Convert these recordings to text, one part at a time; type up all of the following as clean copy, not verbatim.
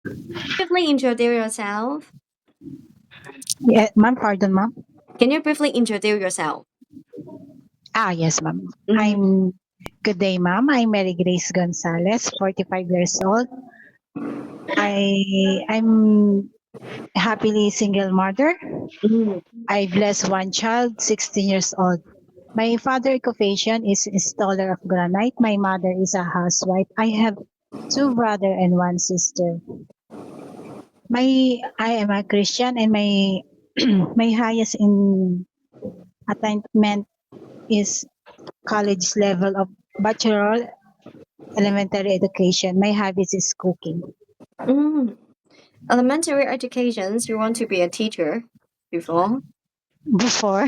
Briefly introduce yourself. Yeah, ma'am, pardon, ma'am. Can you briefly introduce yourself? Yes, ma'am. Mm, Good day, ma'am. I'm Mary Grace Gonzalez, 45 years old. I'm happily single mother. mm, I bless one child, 16 years old. My father occupation is installer of granite. My mother is a housewife. I have two brother and one sister. I am a Christian and my my highest in attainment is college level of bachelor elementary education. My hobbies is cooking. mm. Elementary educations, you want to be a teacher before? Before,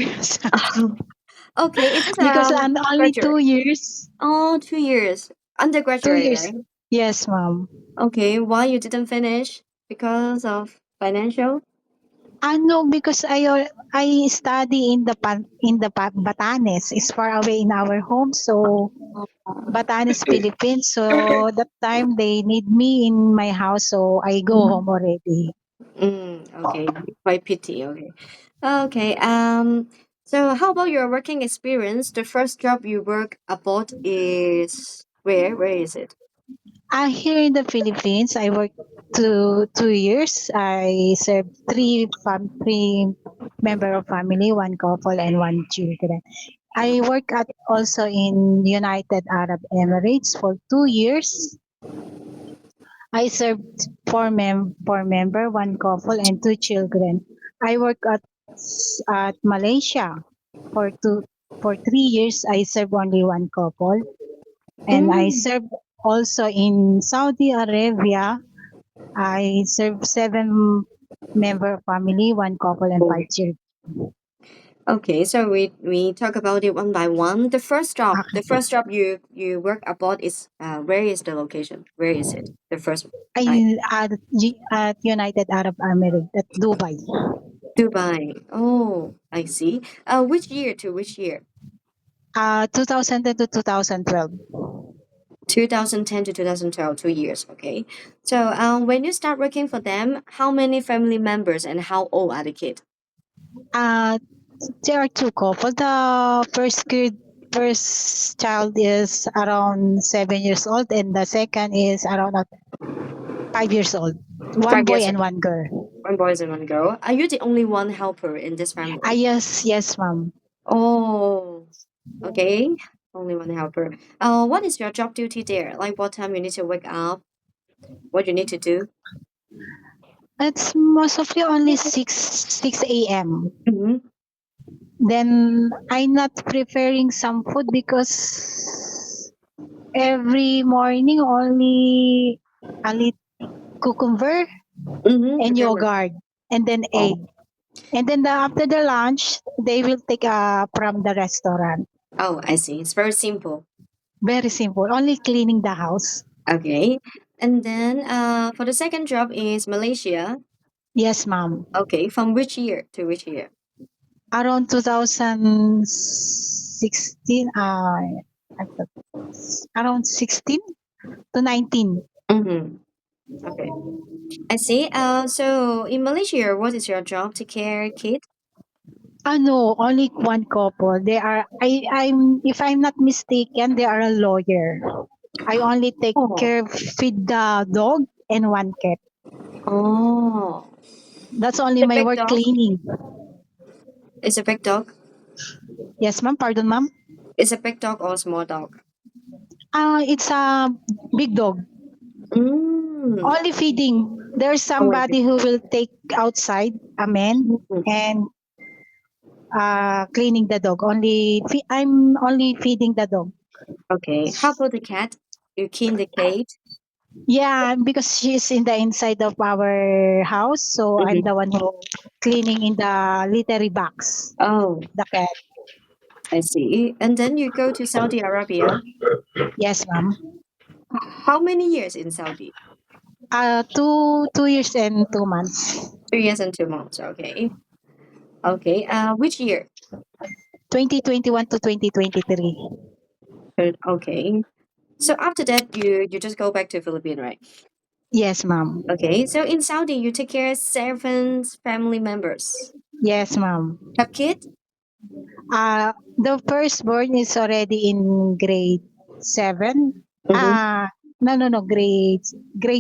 Okay, is it because I'm only graduate? 2 years. Oh, 2 years. Two Undergraduate, years. right? Yes, ma'am. Okay, why you didn't finish? Because of financial? No, because I study in Batanes. It's far away in our home, so Batanes, Philippines. So that time they need me in my house, so I go home already. Okay, quite pity. Okay, okay. So how about your working experience? The first job you work abroad is where? Where is it? Here in the Philippines, I worked 2 years. I served three member of family, one couple and one children. I work at also in United Arab Emirates for 2 years. I served four member, one couple and two children. I work at Malaysia for 3 years. I served only one couple, and I Mm, served also in Saudi Arabia. I served seven member family, one couple and five children. okay, so we talk about it one by one. The Okay. first job you work abroad is where is the location? Where is it? The first like At United Arab Emirates at Dubai. Dubai. Oh, I see. Which year to which year? 2010 to 2012. 2010 to 2012, 2 years. Okay. So when you start working for them, how many family members and how old are the kids? Uh, there are two couple. The first child is around 7 years old, and the second is around 5 years old. One Five boy years and old. one girl. One boy and one girl. Are you the only one helper in this family? Yes, yes, ma'am. Oh, okay. Only one helper. What is your job duty there? Like what time you need to wake up? What you need to do? It's mostly only 6 a.m. Mm-hmm. Then I'm not preparing some food because every morning only a little cucumber Mm-hmm. and Cucumber. yogurt and then Oh. egg. And then after the lunch, they will take from the restaurant. Oh, I see. It's very simple. Very simple. Only cleaning the house. Okay. And then for the second job is Malaysia. Yes, ma'am. Okay. From which year to which year? Around 2016, I thought around 16 to 19. Mm-hmm. Okay. I see. So in Malaysia, what is your job? Take care kid? No, only one couple. If I'm not mistaken, they are a lawyer. I only take Oh. care, feed the dog and one cat. Oh. That's only The my big work dog? cleaning. Is a big dog? Yes, ma'am. Pardon, ma'am. Is a big dog or a small dog? It's a big dog. Mm. Only feeding. There's Only big. somebody who will take outside a man Mhm. and cleaning the dog. I'm only feeding the dog. Okay. How about the cat? You clean the cage? Yeah, because she's in the inside of our house, so I'm Mm-hmm. the one who cleaning in the litter box. Oh, The cat. I see. And then you go to Saudi Arabia. Yes, ma'am. How many years in Saudi? Two years and 2 months. 3 years and 2 months. Okay. Okay. Which year? 2021 to 2023. Okay. So after that, you just go back to Philippines, right? Yes, ma'am. Okay, so in Saudi, you take care of 7 family members. Yes, ma'am. Have kids? The firstborn is already in grade 7. Mm-hmm. No, no, no, grade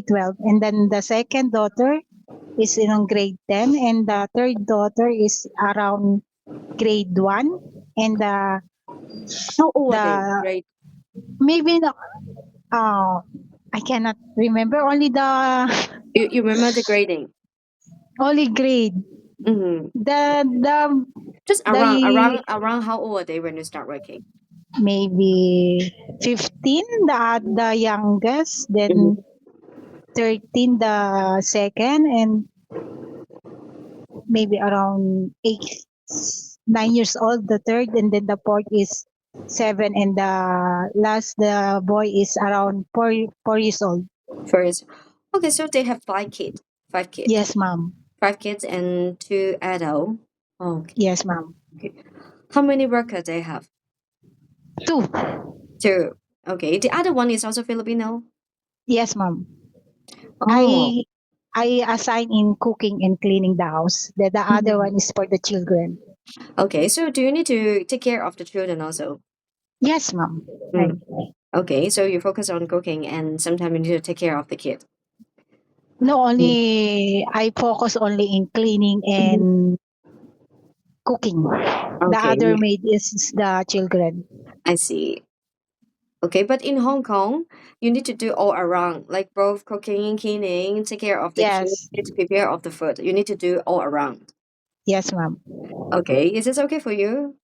12. And then the second daughter is in on grade 10, and the third daughter is around grade 1. And How old are they? the Right. maybe no, I cannot remember only the You remember the grading? only grade. Mm-hmm. The Just around, the around, around. How old are they when you start working? maybe 15 the youngest, Mm-hmm. then 13 the second, and maybe around 9 years old the third, and then the fourth is 7, and the last the boy is around 4 years old. First, okay, so they have 5 kids. 5 kids. Yes, ma'am. 5 kids and 2 adults. Okay. Yes, ma'am. Okay. How many workers they have? Two. 2. Okay. The other one is also Filipino. Yes, ma'am. Oh. I assign in cooking and cleaning the house. The other Mhm. one is for the children. Okay. So do you need to take care of the children also? Yes, ma'am. I, Mm. Okay. So you focus on cooking and sometimes you need to take care of the kid. no, Mm. only I focus only in cleaning Mhm. and cooking. The Okay. other maid is the children. I see. Okay. But in Hong Kong, you need to do all around, like both cooking, cleaning, take care of the kid, Yes. prepare of the food. You need to do all around. Yes, ma'am. Okay. Is this okay for you?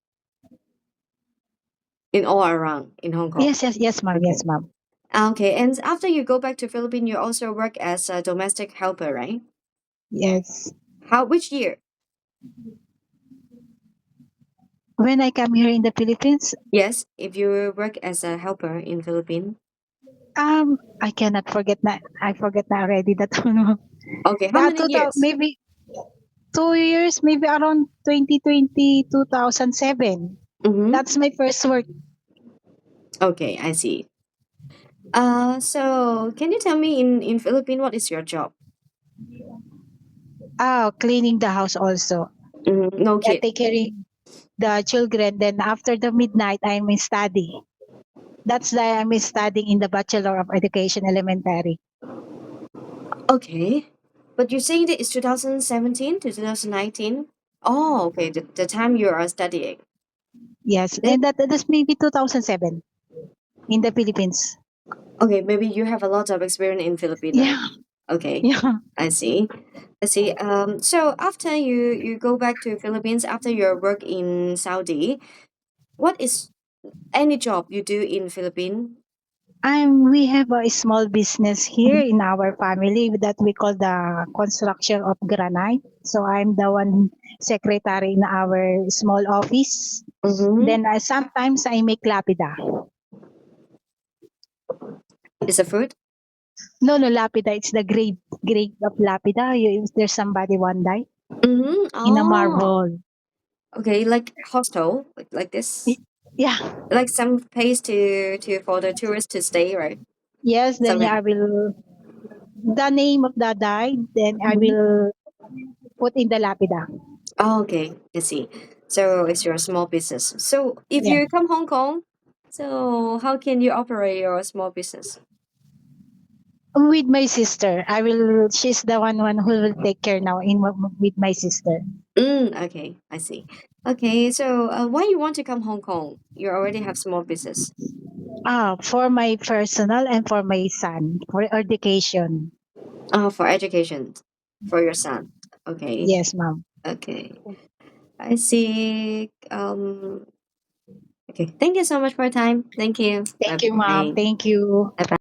In all around in Hong Kong. Yes, yes, yes, ma'am. Okay. Yes, ma'am. Okay. And after you go back to Philippines, you also work as a domestic helper, right? Yes. How? Which year? When I come here in the Philippines, Yes. If you work as a helper in Philippines. I cannot forget that. I forget that already. That one. Okay. How The many 2000, years? maybe 2 years, maybe around 2020, 2007. Mm-hmm. That's my first work. Okay. I see. So can you tell me in Philippines what is your job? Cleaning the house also. Mm-hmm. No kid. Take caring the children. Then after the midnight, I'm in study. That's why I'm studying in the Bachelor of Education Elementary. Okay. But you're saying that it's 2017 to 2019? Oh, okay. The time you are studying. Yes, Is it? and that's maybe 2007 in the Philippines. Okay, maybe you have a lot of experience in Philippines, right? Yeah, Okay, yeah. I see. I see. So after you go back to Philippines after your work in Saudi, what is any job you do in Philippines? We have a small business here in our family that we call the construction of granite. So I'm the one secretary in our small office. Mm-hmm. Then sometimes I make lapida. Is a food? No, no, lapida. It's the grade of lapida. There's somebody one die Mm-hmm. in a Oh, marble. okay. Like hostel, like Y- this, Yeah. like some place to for the tourists to stay, right? Yes. Then Something. I will the name of the die. Then I Mhm. will put in the lapida. Oh, okay, I see. So it's your small business. So if Yeah. you come Hong Kong, so how can you operate your small business? With my sister. I will. She's the one who will take care now with my sister. Okay, I see. Okay, so why you want to come Hong Kong? You already have small business. For my personal and for my son for education. For education, for your son. Okay, Yes, ma'am. okay, I see. Okay, thank you so much for your time. Thank you. Bye Thank you, ma'am. bye. Thank you. Bye bye.